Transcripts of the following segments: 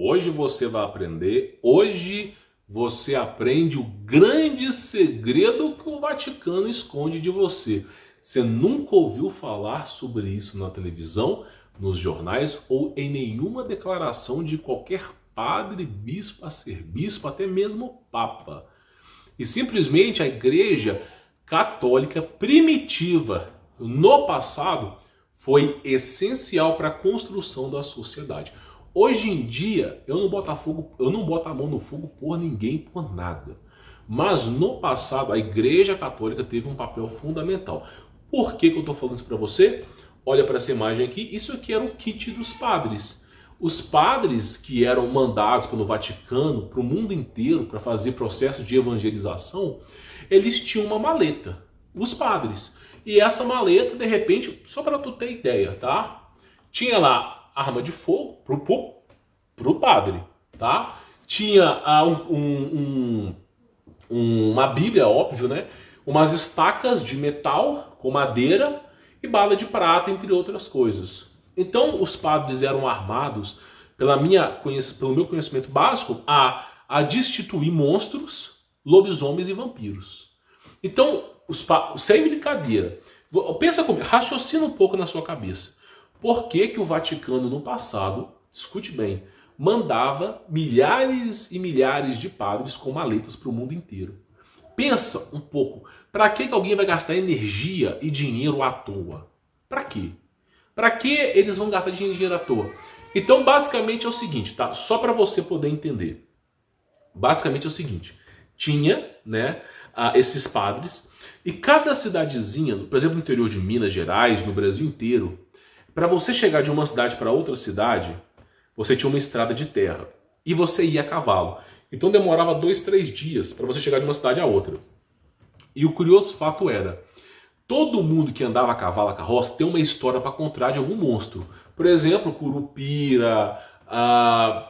Hoje você vai aprender, hoje você aprende o grande segredo que o Vaticano esconde de você. Você nunca ouviu falar sobre isso na televisão, nos jornais ou em nenhuma declaração de qualquer padre, bispo, arcebispo, até mesmo papa. E simplesmente a Igreja Católica primitiva no passado foi essencial para a construção da sociedade. Hoje em dia, eu não boto a mão no fogo por ninguém, por nada. Mas no passado, a Igreja Católica teve um papel fundamental. Por que eu estou falando isso para você? Olha para essa imagem aqui, isso aqui era o kit dos padres. Os padres que eram mandados pelo Vaticano para o mundo inteiro para fazer processo de evangelização, eles tinham uma maleta, os padres. E essa maleta, de repente, só para tu ter ideia, tá? Tinha lá arma de fogo pro padre, tá? Tinha uma bíblia, óbvio, né? Umas estacas de metal com madeira e bala de prata, entre outras coisas. Então, os padres eram armados, pelo meu conhecimento básico, a destituir monstros, lobisomens e vampiros. Então, sem brincadeira, pensa comigo, raciocina um pouco na sua cabeça. Por que o Vaticano, no passado, escute bem, mandava milhares e milhares de padres com maletas para o mundo inteiro? Pensa um pouco, para que alguém vai gastar energia e dinheiro à toa? Para quê? Para que eles vão gastar dinheiro à toa? Então, basicamente é o seguinte, tá? Só para você poder entender. Basicamente é o seguinte, tinha, né, esses padres, e cada cidadezinha, por exemplo, no interior de Minas Gerais, no Brasil inteiro, para você chegar de uma cidade para outra cidade, você tinha uma estrada de terra. E você ia a cavalo. Então demorava 2, 3 dias para você chegar de uma cidade a outra. E o curioso fato era, todo mundo que andava a cavalo, a carroça, tem uma história para contar de algum monstro. Por exemplo, Curupira,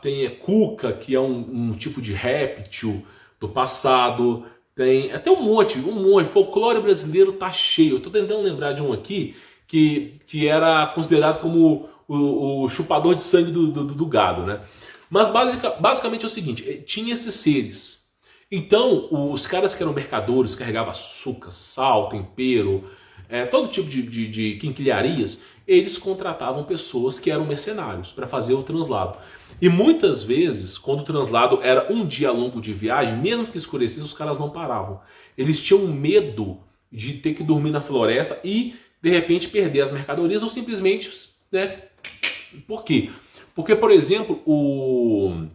tem Cuca, que é um tipo de réptil do passado. Tem até um monte. Folclore brasileiro tá cheio. Eu tô tentando lembrar de um aqui que era considerado como o chupador de sangue do gado, né? Mas basicamente é o seguinte, tinha esses seres. Então, os caras que eram mercadores, carregavam açúcar, sal, tempero, todo tipo de quinquilharias, eles contratavam pessoas que eram mercenários para fazer o translado. E muitas vezes, quando o translado era um dia longo de viagem, mesmo que escurecesse, os caras não paravam. Eles tinham medo de ter que dormir na floresta e de repente perder as mercadorias ou simplesmente, né? Por quê? Porque, por exemplo, o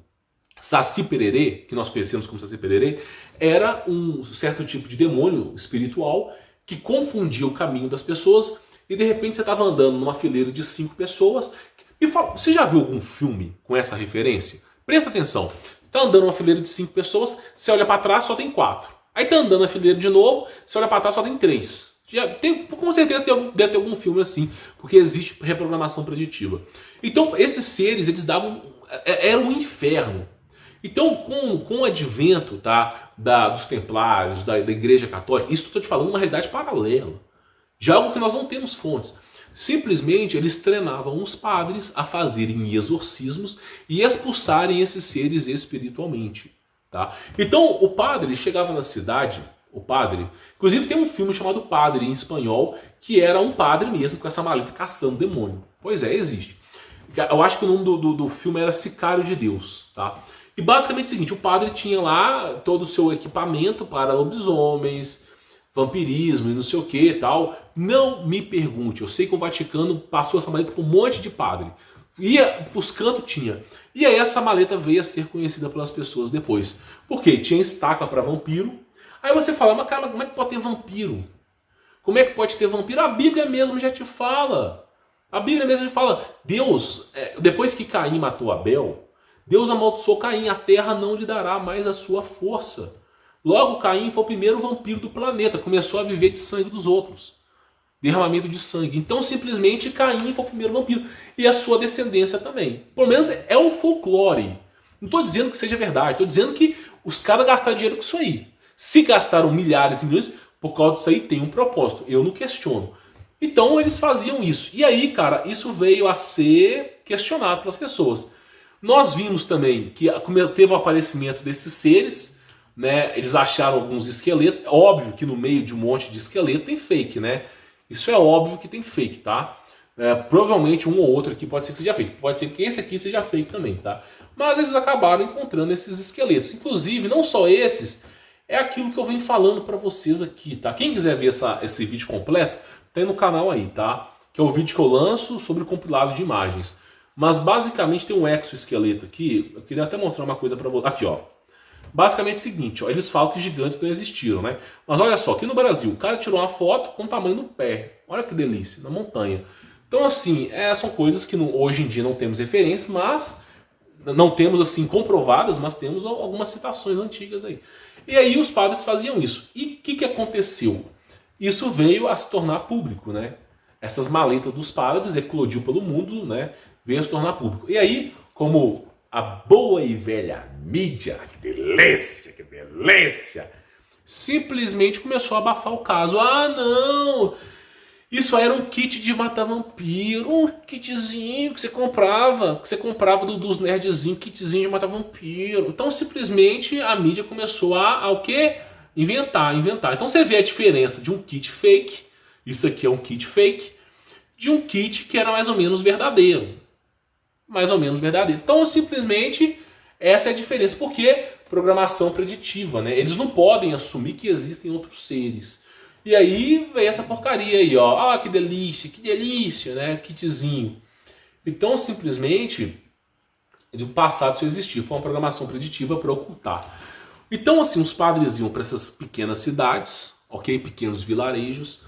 Saci Pererê, que nós conhecemos como Saci Pererê, era um certo tipo de demônio espiritual que confundia o caminho das pessoas e de repente você estava andando numa fileira de 5 pessoas. Me fala, você já viu algum filme com essa referência? Presta atenção. Você está andando numa fileira de 5 pessoas, você olha para trás, só tem 4. Aí está andando na fileira de novo, você olha para trás, só tem 3. Com certeza deve ter algum filme assim, porque existe reprogramação preditiva. Então esses seres, eles davam, era um inferno. Então com o advento, tá, dos templários, da Igreja Católica, isso estou te falando uma realidade paralela, de algo que nós não temos fontes. Simplesmente eles treinavam os padres a fazerem exorcismos e expulsarem esses seres espiritualmente, tá? Então o padre chegava na cidade, inclusive tem um filme chamado Padre em espanhol, que era um padre mesmo com essa maleta caçando demônio. Pois é, existe. Eu acho que o nome do filme era Sicário de Deus, tá? E basicamente é o seguinte, o padre tinha lá todo o seu equipamento para lobisomens, vampirismo e não sei o que e tal. Não me pergunte, eu sei que o Vaticano passou essa maleta para um monte de padre. Ia pros cantos, tinha. E aí essa maleta veio a ser conhecida pelas pessoas depois. Por quê? Tinha estaca para vampiro. Aí você fala, mas cara, como é que pode ter vampiro? Como é que pode ter vampiro? A Bíblia mesmo já te fala. A Bíblia mesmo já fala. Deus, depois que Caim matou Abel, Deus amaldiçoou Caim, a terra não lhe dará mais a sua força. Logo, Caim foi o primeiro vampiro do planeta, começou a viver de sangue dos outros. Derramamento de sangue. Então, simplesmente, Caim foi o primeiro vampiro. E a sua descendência também. Pelo menos é o folclore. Não estou dizendo que seja verdade, estou dizendo que os caras gastaram dinheiro com isso aí. Se gastaram milhares e milhões, por causa disso aí tem um propósito. Eu não questiono. Então, eles faziam isso. E aí, cara, isso veio a ser questionado pelas pessoas. Nós vimos também que teve o aparecimento desses seres, né? Eles acharam alguns esqueletos. É óbvio que no meio de um monte de esqueleto tem fake, né? Isso é óbvio que tem fake, tá? Provavelmente um ou outro aqui pode ser que seja fake. Pode ser que esse aqui seja fake também, tá? Mas eles acabaram encontrando esses esqueletos. Inclusive, não só esses, é aquilo que eu venho falando pra vocês aqui, tá? Quem quiser ver esse vídeo completo, tem no canal aí, tá? Que é o vídeo que eu lanço sobre o compilado de imagens. Mas basicamente tem um exoesqueleto aqui. Eu queria até mostrar uma coisa pra vocês. Aqui, ó. Basicamente é o seguinte, ó, eles falam que gigantes não existiram, né? Mas olha só, aqui no Brasil, o cara tirou uma foto com o tamanho do pé. Olha que delícia, na montanha. Então assim, são coisas que hoje em dia não temos referência, mas não temos assim comprovadas, mas temos algumas citações antigas aí. E aí os padres faziam isso. E o que aconteceu? Isso veio a se tornar público, né? Essas maletas dos padres eclodiu pelo mundo, né? Veio a se tornar público. E aí, como a boa e velha mídia, que delícia, simplesmente começou a abafar o caso. Ah, não! Isso aí era um kit de matar vampiro, um kitzinho que você comprava dos nerdzinhos, kitzinho de matar vampiro. Então simplesmente a mídia começou a o quê? Inventar. Então você vê a diferença de um kit fake, isso aqui é um kit fake, de um kit que era mais ou menos verdadeiro. Então simplesmente essa é a diferença. Porque programação preditiva, né? Eles não podem assumir que existem outros seres. E aí veio essa porcaria aí, ó. Ah, que delícia, né? Kitzinho. Então, simplesmente, do passado isso existia. Foi uma programação preditiva para ocultar. Então, assim, os padres iam para essas pequenas cidades, ok? Pequenos vilarejos.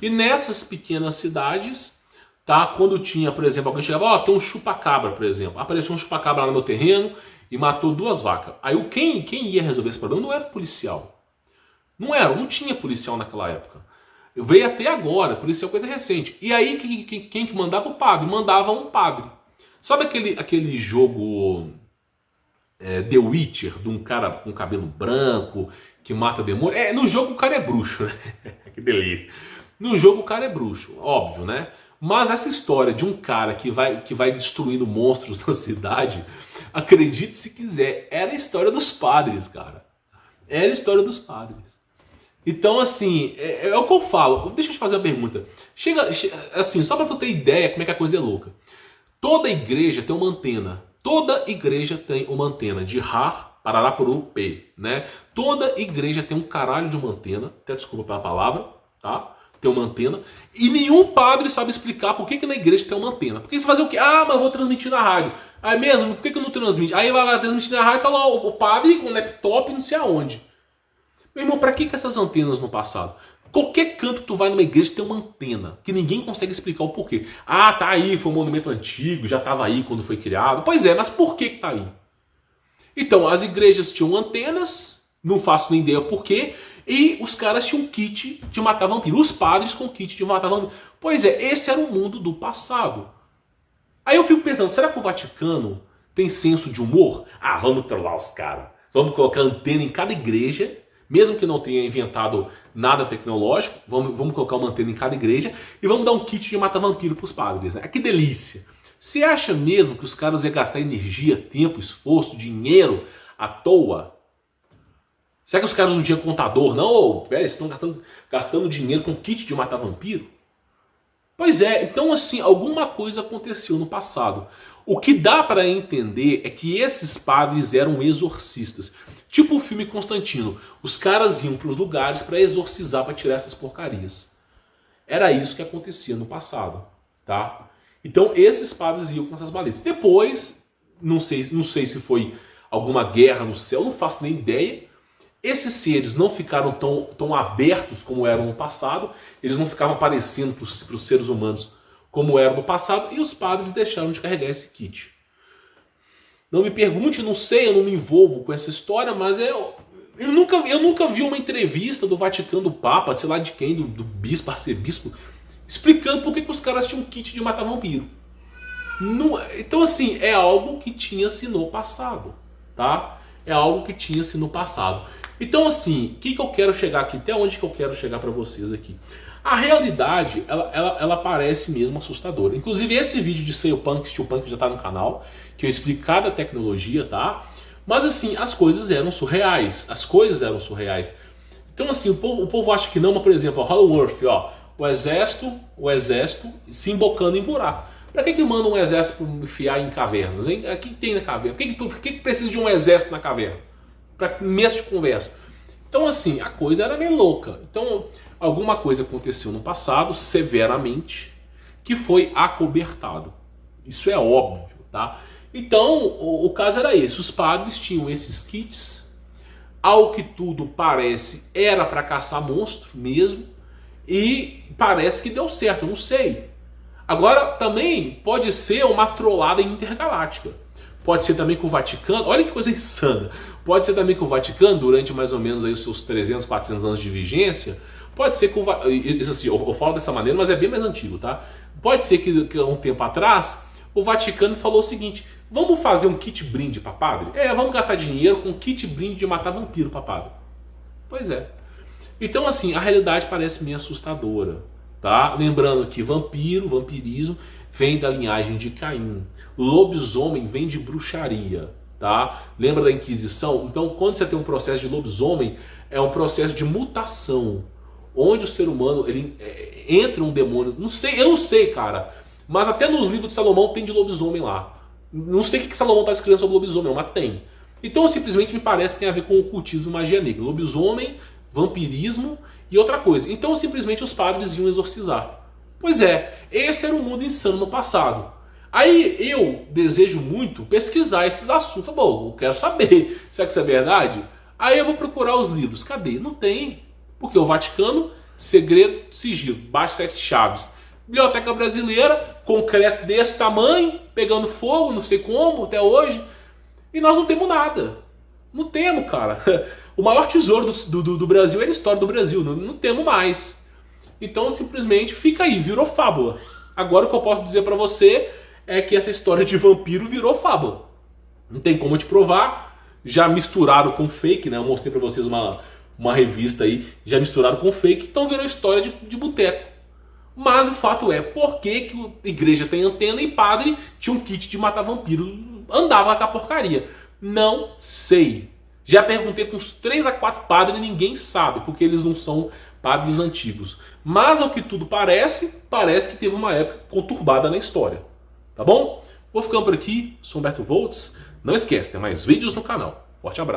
E nessas pequenas cidades, tá? Quando tinha, por exemplo, alguém chegava, ó, tem um chupa-cabra, por exemplo. Apareceu um chupa-cabra lá no meu terreno e matou 2 vacas. Aí quem ia resolver esse problema não era policial. Não tinha policial naquela época. Veio até agora, policial é coisa recente. E aí quem que mandava? O padre. Mandava um padre. Sabe aquele jogo The Witcher, de um cara com cabelo branco, que mata demônio? No jogo o cara é bruxo, né? Que delícia. No jogo o cara é bruxo, óbvio, né? Mas essa história de um cara que vai destruindo monstros na cidade, acredite se quiser, era a história dos padres, cara. Era a história dos padres. Então, assim, é o que eu falo. Deixa eu te fazer uma pergunta. Assim, só pra tu ter ideia como é que a coisa é louca. Toda igreja tem uma antena. Toda igreja tem uma antena de Har, Pararapuru, P, né? Toda igreja tem um caralho de uma antena. Até desculpa pela palavra, tá? Tem uma antena. E nenhum padre sabe explicar por que na igreja tem uma antena. Porque você fazer o quê? Ah, mas eu vou transmitir na rádio. Aí mesmo, por que não transmite? Aí vai lá transmitir na rádio, tá lá o padre com laptop não sei aonde. Meu irmão, pra que essas antenas no passado? Qualquer canto que tu vai numa igreja tem uma antena, que ninguém consegue explicar o porquê. Ah, tá aí, foi um monumento antigo, já estava aí quando foi criado. Pois é, mas por que tá aí? Então, as igrejas tinham antenas, não faço nem ideia porquê, e os caras tinham kit de matar vampiro. Os padres com kit de matar vampiro. Pois é, esse era o mundo do passado. Aí eu fico pensando, será que o Vaticano tem senso de humor? Ah, vamos trollar os caras. Vamos colocar antena em cada igreja. Mesmo que não tenha inventado nada tecnológico, vamos colocar uma antena em cada igreja e vamos dar um kit de matar vampiro para os padres, né? Que delícia! Você acha mesmo que os caras iam gastar energia, tempo, esforço, dinheiro à toa? Será que os caras não tinham contador? Não, pera, eles estão gastando dinheiro com kit de matar vampiro? Pois é, então assim, alguma coisa aconteceu no passado. O que dá para entender é que esses padres eram exorcistas. Tipo o filme Constantino. Os caras iam para os lugares para exorcizar, para tirar essas porcarias. Era isso que acontecia no passado, tá? Então esses padres iam com essas maletas. Depois, não sei se foi alguma guerra no céu, não faço nem ideia. Esses seres não ficaram tão abertos como eram no passado. Eles não ficavam aparecendo para os seres humanos como era no passado, e os padres deixaram de carregar esse kit. Não me pergunte, não sei, eu não me envolvo com essa história, mas eu nunca vi uma entrevista do Vaticano, do Papa, sei lá de quem, do bispo, arcebispo, explicando por que os caras tinham um kit de matar vampiro. Então assim, é algo que tinha-se no passado, tá? É algo que tinha-se no passado. Então assim, o que eu quero chegar aqui, até onde que eu quero chegar para vocês aqui? A realidade, ela parece mesmo assustadora. Inclusive esse vídeo de Steelpunk já tá no canal, que eu explico cada tecnologia, tá? Mas assim, as coisas eram surreais. As coisas eram surreais. Então assim, o povo acha que não, mas por exemplo, Holloworth, ó, o exército se embocando em buraco. Pra que manda um exército enfiar em cavernas, hein? O que tem na caverna? Por que precisa de um exército na caverna? Pra mês de conversa. Então assim, a coisa era meio louca. Então alguma coisa aconteceu no passado, severamente, que foi acobertado. Isso é óbvio, tá? Então o caso era esse, os padres tinham esses kits, ao que tudo parece era para caçar monstro mesmo, e parece que deu certo, eu não sei. Agora também pode ser uma trollada intergaláctica. Pode ser também que o Vaticano, olha que coisa insana, pode ser também que o Vaticano, durante mais ou menos aí os seus 300, 400 anos de vigência, pode ser que isso assim, eu falo dessa maneira, mas é bem mais antigo, tá? Pode ser que um tempo atrás o Vaticano falou o seguinte: vamos fazer um kit brinde para padre? Vamos gastar dinheiro com kit brinde de matar vampiro para padre. Pois é. Então assim, a realidade parece meio assustadora, tá? Lembrando que vampirismo vem da linhagem de Caim. Lobisomem vem de bruxaria, tá? Lembra da Inquisição? Então quando você tem um processo de lobisomem, é um processo de mutação, onde o ser humano entra um demônio. Eu não sei, cara. Mas até nos livros de Salomão tem de lobisomem lá. Não sei o que Salomão está escrevendo sobre lobisomem, mas tem. Então simplesmente me parece que tem a ver com ocultismo e magia negra. Lobisomem, vampirismo e outra coisa. Então simplesmente os padres iam exorcizar. Pois é, esse era um mundo insano no passado. Aí eu desejo muito pesquisar esses assuntos. Bom, eu quero saber, será que isso é verdade? Aí eu vou procurar os livros. Cadê? Não tem. Porque o Vaticano, segredo, sigilo, baixa 7 chaves. Biblioteca Brasileira, concreto desse tamanho, pegando fogo, não sei como, até hoje. E nós não temos nada. Não temos, cara. O maior tesouro do Brasil é a história do Brasil. Não temos mais. Então simplesmente fica aí, virou fábula. Agora o que eu posso dizer pra você é que essa história de vampiro virou fábula. Não tem como te provar. Já misturaram com fake, né? Eu mostrei pra vocês uma revista aí. Já misturaram com fake, então virou história de boteco. Mas o fato é, por que a igreja tem antena e padre tinha um kit de matar vampiro? Andava com a porcaria. Não sei. Já perguntei com uns 3 a 4 padres e ninguém sabe, porque eles não são padres antigos. Mas ao que tudo parece que teve uma época conturbada na história. Tá bom? Vou ficando por aqui, sou Humberto Voltz. Não esquece, tem mais vídeos no canal. Forte abraço.